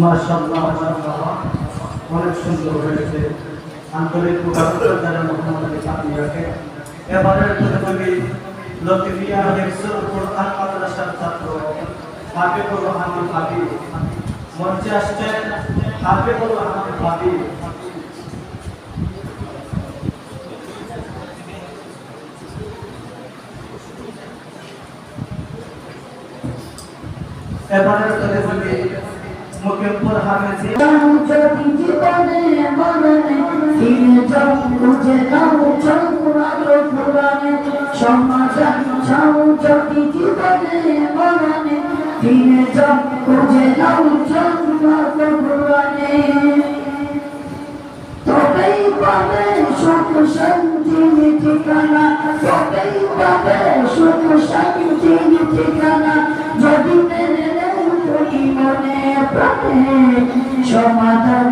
মাশাআল্লাহ অনেক সুন্দর হয়েছে। আন্তরিক মুবারকবাদ জানাই মোহাম্মদ সাকিয়াকে। এবারের প্রতিযোগী লতিফিয়া হিফজুল কুরআন মাদ্রাসার ছাত্র হাফিজুর রহমান হাবিব মঞ্চে আসছেন। হাফিজুর রহমান হাবিব এবারের প্রতিযোগী মুকিমপুর হাফেজি যদি জীবনে মরণে ফিরে যাও খুঁজে নাও চন্দ্রালো পুরাণে সমাধান চাও। যদি জীবনে মরণে ফিরে যাও খুঁজে নাও চন্দ্রালো পুরাণে তবেই পাবে সুখ শান্তির ঠিকানা, তবেই পাবে সুখ শান্তির ঠিকানা। যদি মেনে মনে প্রাণে সমাধান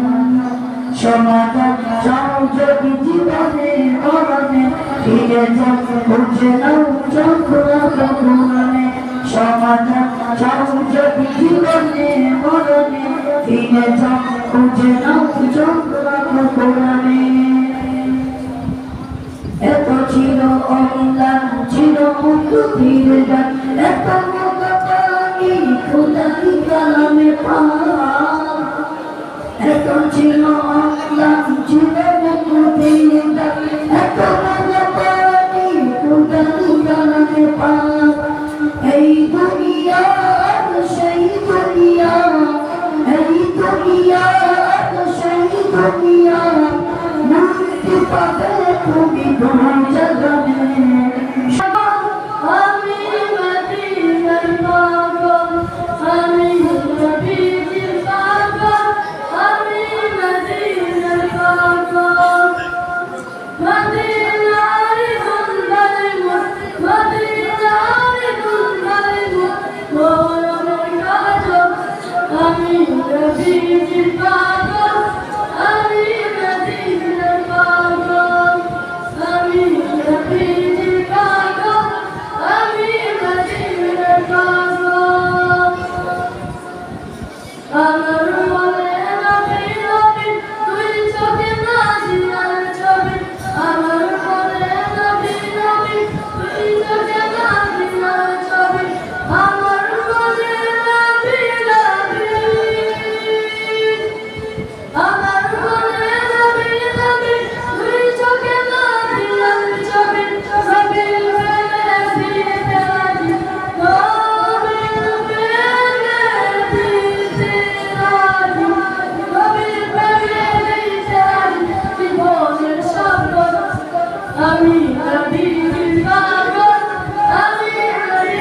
সমাধান চাও। যদি জীবনে মরণে ফিরে যাও খুঁজে নাও চন্দ্রালো পুরাণে সমাধান চাও। যদি জীবনে মরণে ফিরে যাও খুঁজে নাও চন্দ্রালো পুরাণে। এত ছিল অম্লান ছিল মুক্তির গান, এত খুদাই কালামে পাক। এত ছিল অম্লান ছিল মুক্তির গান, এত পানি খুদাই কালামে পাক। এই দুনিয়া সেই দুনিয়া, এই দুনিয়া সেই দুনিয়া, মুক্তি পাবে তুমি তোমার জগনে। Amin. নবীজির পাগল